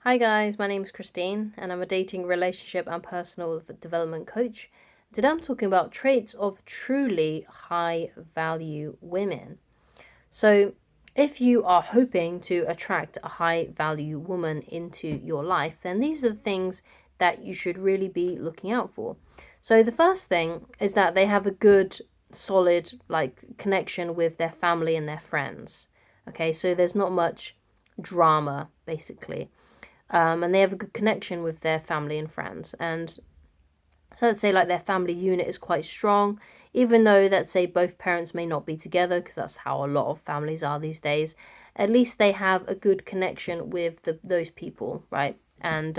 Hi guys, my name is Christine and I'm a dating, relationship and personal development coach. Today I'm talking about traits of truly high value women. So, if you are hoping to attract a high value woman into your life, then these are the things that you should really be looking out for. So, the first thing is that they have a good, solid connection with their family and their friends. Okay, so there's not much drama basically, and they have a good connection with their family and friends. And so let's say like their family unit is quite strong, even though let's say both parents may not be together, because that's how a lot of families are these days. At least they have a good connection with those people, right? And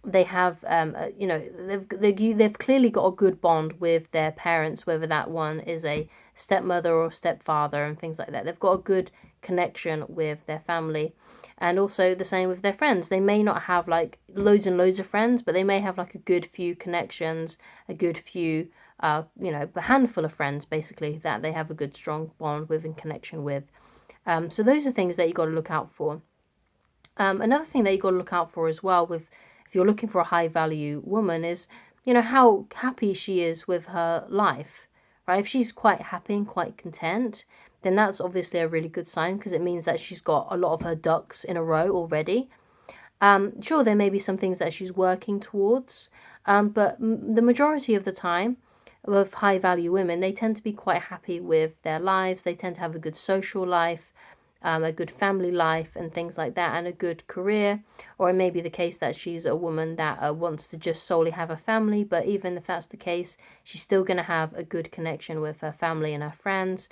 they have they've clearly got a good bond with their parents, whether that one is a stepmother or stepfather and things like that. They've got a good connection with their family, and also the same with their friends. They may not have like loads and loads of friends, but they may have like a good few connections, a good few a handful of friends basically that they have a good strong bond with and connection with. So those are things that you got to look out for. Another thing that you got to look out for as well, with if you're looking for a high value woman, is how happy she is with her life, right? If she's quite happy and quite content, then that's obviously a really good sign, because it means that she's got a lot of her ducks in a row already. Sure, there may be some things that she's working towards, but the majority of the time with high value women, they tend to be quite happy with their lives. They tend to have a good social life, a good family life and things like that, and a good career. Or it may be the case that she's a woman that wants to just solely have a family, but even if that's the case, she's still going to have a good connection with her family and her friends.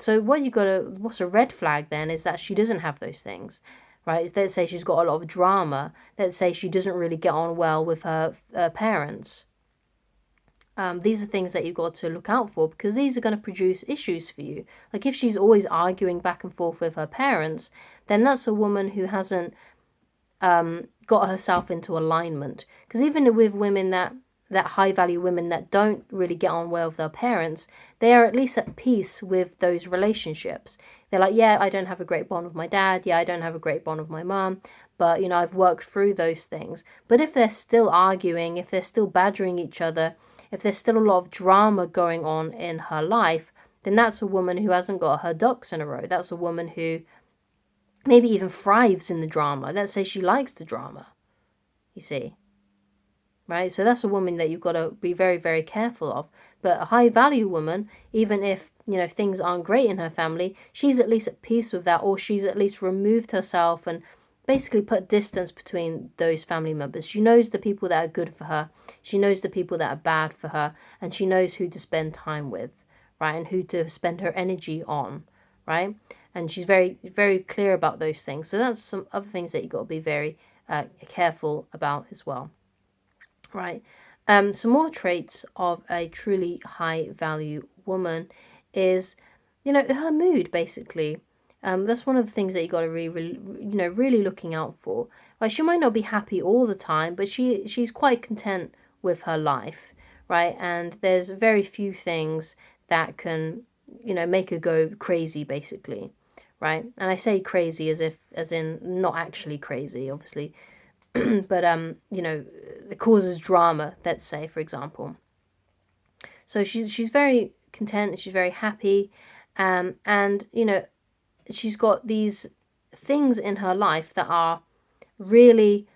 So what's a red flag then is that she doesn't have those things, right? Let's say she's got a lot of drama. Let's say she doesn't really get on well with her parents. These are things that you've got to look out for, because these are going to produce issues for you. Like if she's always arguing back and forth with her parents, then that's a woman who hasn't got herself into alignment. Because even with women that high value women that don't really get on well with their parents, they are at least at peace with those relationships. They're like, yeah, I don't have a great bond with my dad. Yeah, I don't have a great bond with my mom. But, I've worked through those things. But if they're still arguing, if they're still badgering each other, if there's still a lot of drama going on in her life, then that's a woman who hasn't got her ducks in a row. That's a woman who maybe even thrives in the drama. Let's say she likes the drama, you see. Right? So that's a woman that you've got to be very, very careful of. But a high value woman, even if, things aren't great in her family, she's at least at peace with that, or she's at least removed herself and basically put distance between those family members. She knows the people that are good for her. She knows the people that are bad for her, and she knows who to spend time with, right? And who to spend her energy on, right? And she's very, very clear about those things. So that's some other things that you've got to be very careful about as well. Right. Some more traits of a truly high value woman is, her mood basically. That's one of the things that you got to really looking out for. Right. She might not be happy all the time, but she's quite content with her life, right? And there's very few things that can, make her go crazy basically, right? And I say crazy as in not actually crazy, obviously. But it causes drama, let's say, for example. So she's very content, she's very happy, and she's got these things in her life that are really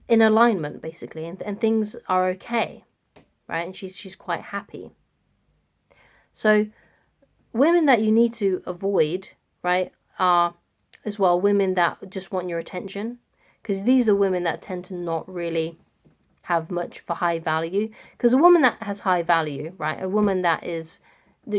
in alignment basically, and things are okay, right? And she's quite happy. So women that you need to avoid, right, are as well women that just want your attention, because these are women that tend to not really have much for high value. Because a woman that has high value, right, a woman that is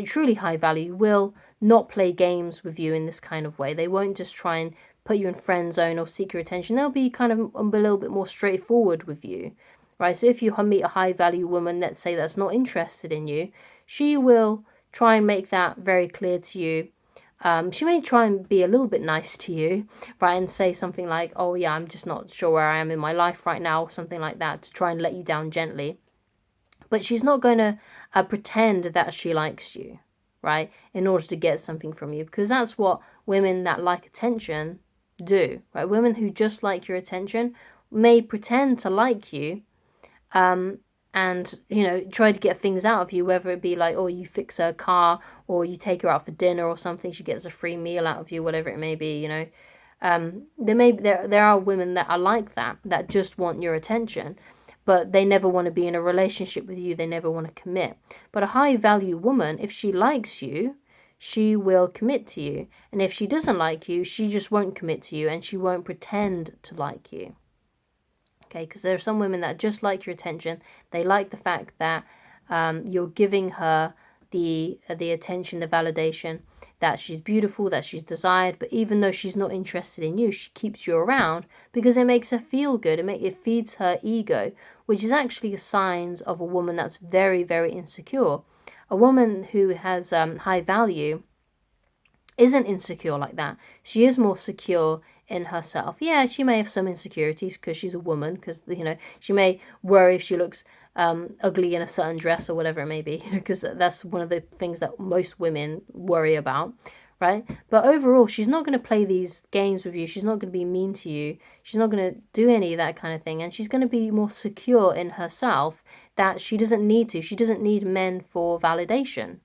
truly high value will not play games with you in this kind of way. They won't just try and put you in friend zone or seek your attention. They'll be kind of a little bit more straightforward with you, right? So if you meet a high value woman, let's say, that's not interested in you, she will try and make that very clear to you. She may try and be a little bit nice to you, right, and say something like, oh yeah, I'm just not sure where I am in my life right now, or something like that, to try and let you down gently. But she's not going to pretend that she likes you, right, in order to get something from you, because that's what women that like attention do, right? Women who just like your attention may pretend to like you, and try to get things out of you, whether it be like, oh, you fix her car, or you take her out for dinner or something, she gets a free meal out of you, whatever it may be. There are women that are like that just want your attention, but they never want to be in a relationship with you, they never want to commit. But a high value woman, if she likes you, she will commit to you, and if she doesn't like you, she just won't commit to you, and she won't pretend to like you. Okay, because there are some women that just like your attention. They like the fact that you're giving her the attention, the validation, that she's beautiful, that she's desired. But even though she's not interested in you, she keeps you around because it makes her feel good. It feeds her ego, which is actually signs of a woman that's very, very insecure. A woman who has high value isn't insecure like that. She is more secure in herself. Yeah, she may have some insecurities because she's a woman, because she may worry if she looks ugly in a certain dress or whatever it may be, because that's one of the things that most women worry about, right? But overall, she's not going to play these games with you. She's not going to be mean to you. She's not going to do any of that kind of thing, and she's going to be more secure in herself, that she doesn't need to. She doesn't need men for validation.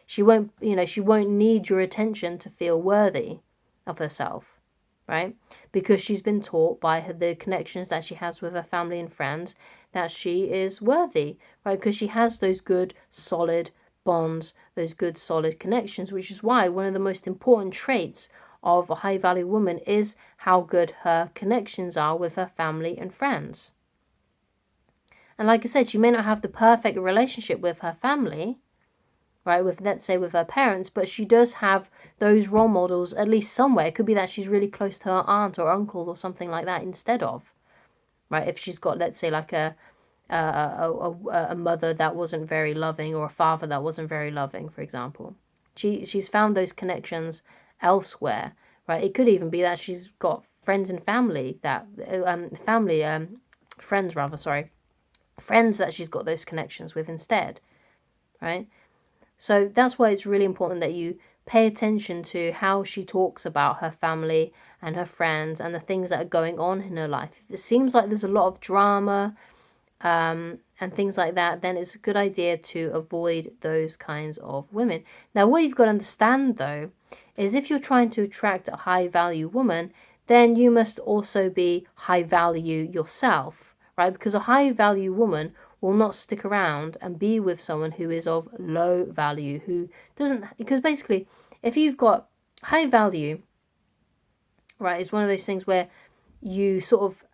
She won't need your attention to feel worthy of herself, right? Because she's been taught by the connections that she has with her family and friends that she is worthy, right? Because she has those good, solid bonds, those good, solid connections, which is why one of the most important traits of a high value woman is how good her connections are with her family and friends. And like I said, she may not have the perfect relationship with her family, right, let's say with her parents, but she does have those role models at least somewhere. It could be that she's really close to her aunt or uncle or something like that instead of, right? If she's got, let's say, like a mother that wasn't very loving, or a father that wasn't very loving, for example. She's found those connections elsewhere, right? It could even be that she's got friends and family that friends that she's got those connections with instead, right? So that's why it's really important that you pay attention to how she talks about her family and her friends and the things that are going on in her life. If it seems like there's a lot of drama and things like that, then it's a good idea to avoid those kinds of women. Now, what you've got to understand, though, is if you're trying to attract a high value woman, then you must also be high value yourself, right? Because a high value woman will not stick around and be with someone who is of low value, who doesn't, because basically, if you've got high value, right, it's one of those things where you sort of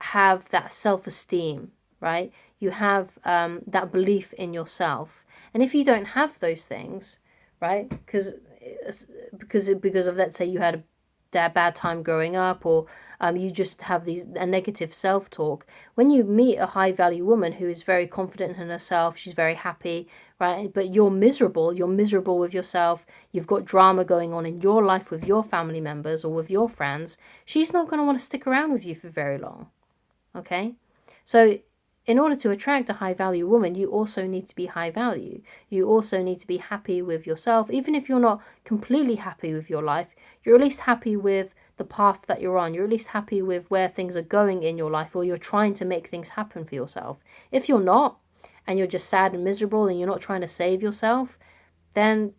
have that self-esteem, right? You have that belief in yourself. And if you don't have those things, right, because of, let's say, you had a bad time growing up, or you just have a negative self-talk, when you meet a high value woman who is very confident in herself, she's very happy, right, but you're miserable with yourself, you've got drama going on in your life with your family members or with your friends, she's not going to want to stick around with you for very long. Okay, so in order to attract a high value woman, you also need to be high value. You also need to be happy with yourself. Even if you're not completely happy with your life, you're at least happy with the path that you're on. You're at least happy with where things are going in your life, or you're trying to make things happen for yourself. If you're not, and you're just sad and miserable and you're not trying to save yourself, then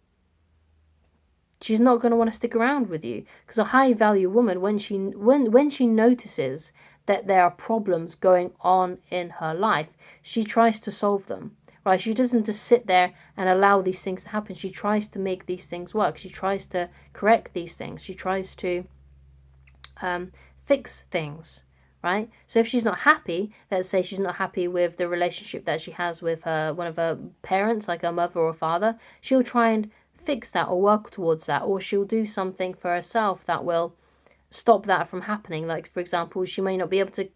she's not going to want to stick around with you. Because a high value woman, when she notices that there are problems going on in her life, she tries to solve them, right? She doesn't just sit there and allow these things to happen. She tries to make these things work. She tries to correct these things. She tries to fix things, right? So if she's not happy, let's say she's not happy with the relationship that she has with one of her parents, like her mother or father, she'll try and fix that or work towards that, or she'll do something for herself that will stop that from happening. Like, for example, she may not be able to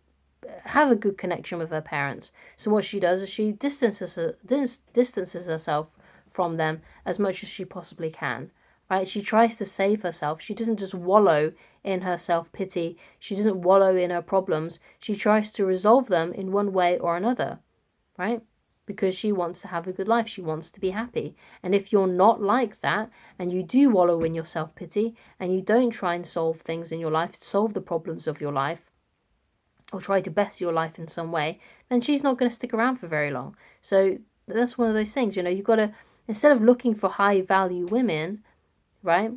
have a good connection with her parents, so what she does is she distances herself from them as much as she possibly can, right? She tries to save herself. She doesn't just wallow in her self-pity. She doesn't wallow in her problems. She tries to resolve them in one way or another, right? because she wants to have a good life. She wants to be happy. And if you're not like that, and you do wallow in your self-pity, and you don't try and solve things in your life, solve the problems of your life, or try to better your life in some way, then she's not going to stick around for very long. So that's one of those things, you've got to, instead of looking for high value women, right,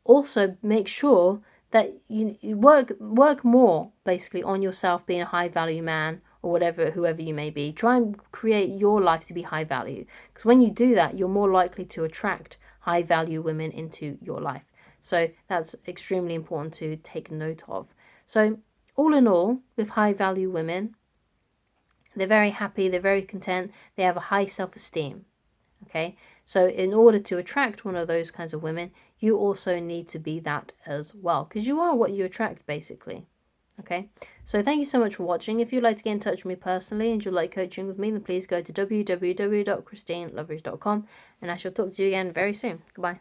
also make sure that you work more basically on yourself being a high value man, or whatever, whoever you may be. Try and create your life to be high value, because when you do that, you're more likely to attract high value women into your life. So that's extremely important to take note of. So all in all, with high value women, they're very happy, they're very content, they have a high self-esteem. Okay, so in order to attract one of those kinds of women, you also need to be that as well, because you are what you attract, basically. Okay, so thank you so much for watching. If you'd like to get in touch with me personally and you'd like coaching with me, then please go to www.christineloveridge.com, and I shall talk to you again very soon. Goodbye.